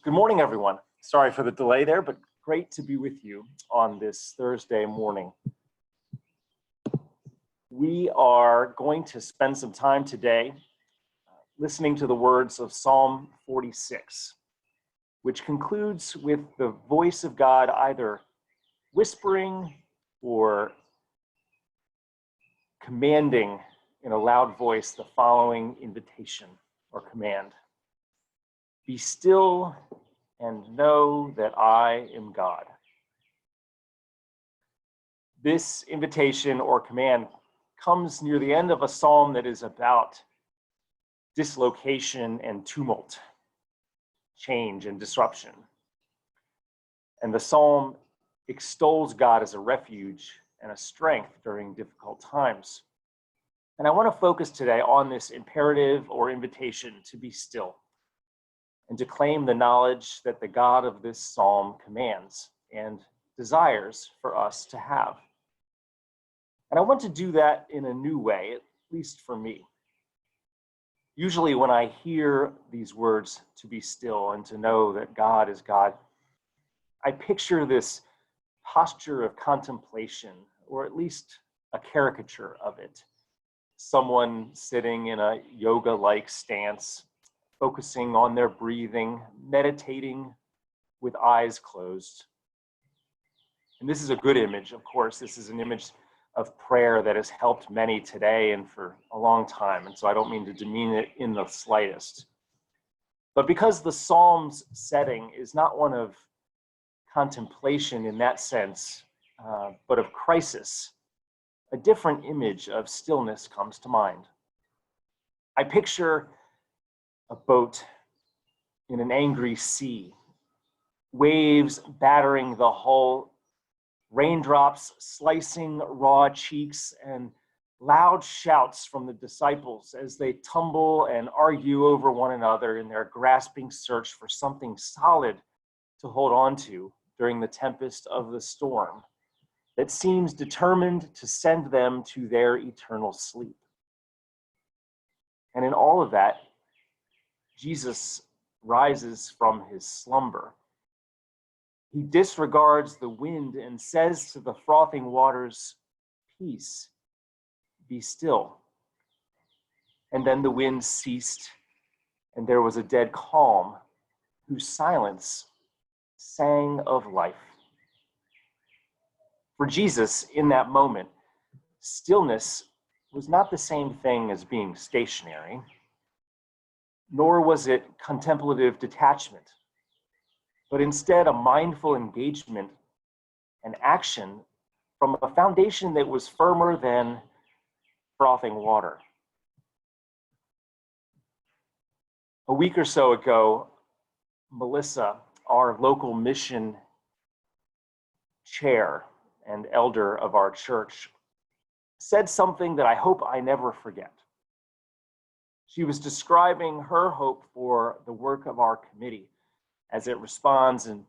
Good morning, everyone. Sorry for the delay there, but great to be with you on this Thursday morning. We are going to spend some time today listening to the words of Psalm 46, which concludes with the voice of God either whispering or commanding in a loud voice the following invitation or command. Be still and know that I am God. This invitation or command comes near the end of a psalm that is about dislocation and tumult, change and disruption. And the psalm extols God as a refuge and a strength during difficult times. And I want to focus today on this imperative or invitation to be still and to claim the knowledge that the God of this psalm commands and desires for us to have. And I want to do that in a new way, at least for me. Usually when I hear these words, to be still and to know that God is God, I picture this posture of contemplation, or at least a caricature of it. Someone sitting in a yoga-like stance, focusing on their breathing, meditating with eyes closed. And this is a good image, of course. This is an image of prayer that has helped many today and for a long time. And so I don't mean to demean it in the slightest. But because the Psalm's setting is not one of contemplation in that sense, but of crisis, a different image of stillness comes to mind. I picture a boat in an angry sea, waves battering the hull, raindrops slicing raw cheeks, and loud shouts from the disciples as they tumble and argue over one another in their grasping search for something solid to hold on to during the tempest of the storm that seems determined to send them to their eternal sleep. And in all of that, Jesus rises from his slumber. He disregards the wind and says to the frothing waters, "Peace, be still." And then the wind ceased, and there was a dead calm, whose silence sang of life. For Jesus, in that moment, stillness was not the same thing as being stationary, nor was it contemplative detachment, but instead a mindful engagement and action from a foundation that was firmer than frothing water. A week or so ago, Melissa, our local mission chair and elder of our church, said something that I hope I never forget. She was describing her hope for the work of our committee as it responds and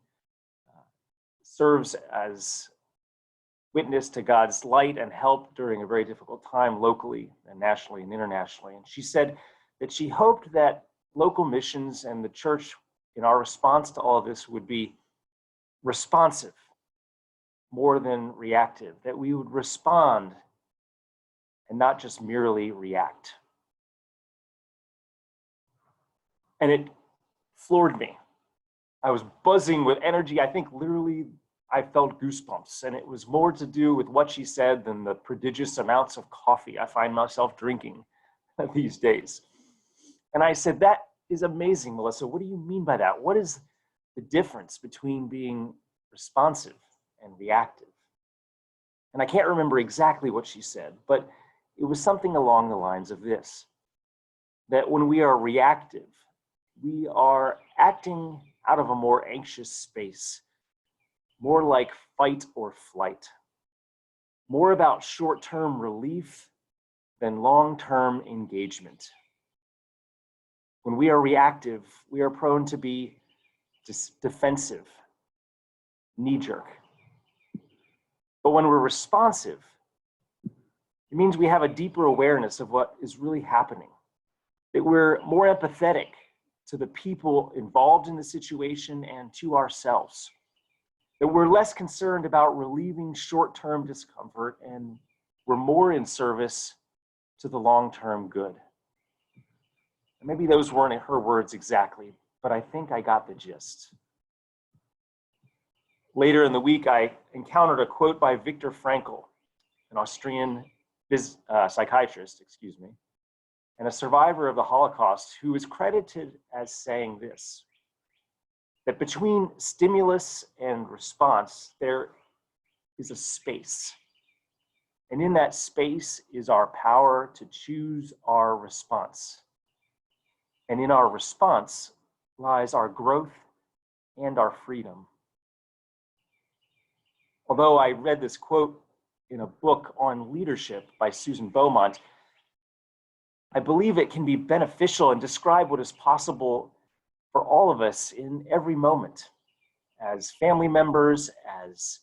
serves as witness to God's light and help during a very difficult time locally and nationally and internationally. And she said that she hoped that local missions and the church in our response to all of this would be responsive more than reactive, that we would respond and not just merely react. And it floored me. I was buzzing with energy. I think literally I felt goosebumps, and it was more to do with what she said than the prodigious amounts of coffee I find myself drinking these days. And I said, "That is amazing, Melissa. What do you mean by that? What is the difference between being responsive and reactive?" And I can't remember exactly what she said, but it was something along the lines of this, that when we are reactive, we are acting out of a more anxious space, more like fight or flight, more about short-term relief than long-term engagement. When we are reactive, we are prone to be defensive, knee-jerk. But when we're responsive, it means we have a deeper awareness of what is really happening, that we're more empathetic to the people involved in the situation and to ourselves. That we're less concerned about relieving short-term discomfort and we're more in service to the long-term good. And maybe those weren't her words exactly, but I think I got the gist. Later in the week, I encountered a quote by Viktor Frankl, an Austrian psychiatrist, and a survivor of the Holocaust, who is credited as saying this, that between stimulus and response, there is a space. And in that space is our power to choose our response. And in our response lies our growth and our freedom. Although I read this quote in a book on leadership by Susan Beaumont, I believe it can be beneficial and describe what is possible for all of us in every moment, as family members, as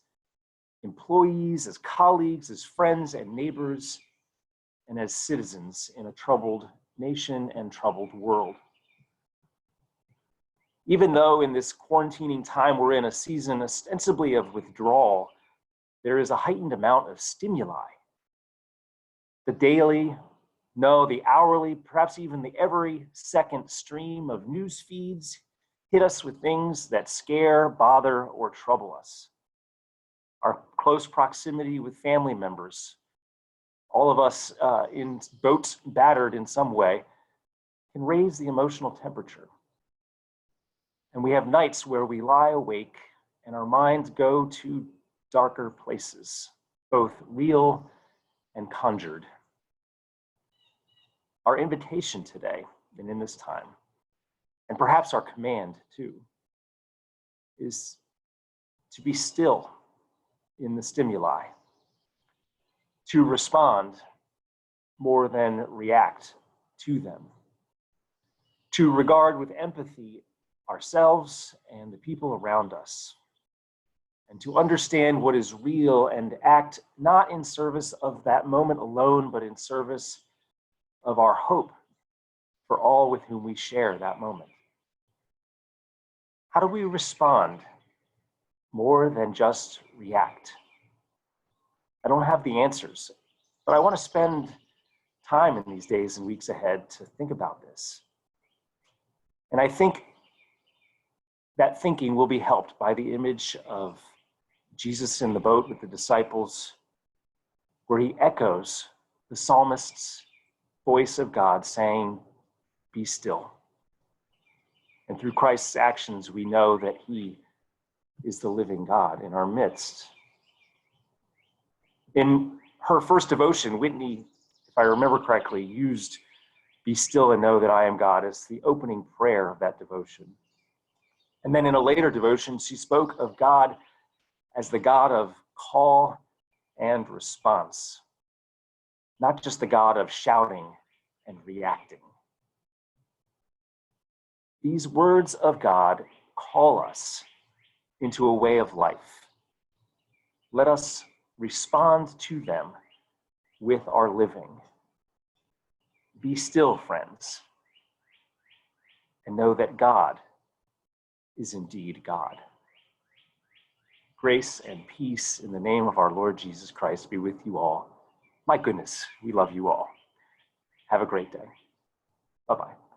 employees, as colleagues, as friends and neighbors, and as citizens in a troubled nation and troubled world. Even though in this quarantining time we're in a season ostensibly of withdrawal, there is a heightened amount of stimuli. The daily, the hourly, perhaps even the every second stream of news feeds hit us with things that scare, bother, or trouble us. Our close proximity with family members, all of us in boats battered in some way, can raise the emotional temperature. And we have nights where we lie awake and our minds go to darker places, both real and conjured. Our invitation today, and in this time, and perhaps our command too, is to be still in the stimuli, to respond more than react to them, to regard with empathy ourselves and the people around us, and to understand what is real and act not in service of that moment alone, but in service of our hope for all with whom we share that moment. How do we respond more than just react? I don't have the answers, but I want to spend time in these days and weeks ahead to think about this. And I think that thinking will be helped by the image of Jesus in the boat with the disciples, where he echoes the psalmist's voice of God saying, "Be still." And through Christ's actions, we know that he is the living God in our midst. In her first devotion, Whitney, if I remember correctly, used "Be still and know that I am God" as the opening prayer of that devotion. And then in a later devotion, she spoke of God as the God of call and response, not just the God of shouting and reacting. These words of God call us into a way of life. Let us respond to them with our living. Be still, friends, and know that God is indeed God. Grace and peace in the name of our Lord Jesus Christ be with you all. My goodness, we love you all. Have a great day. Bye-bye.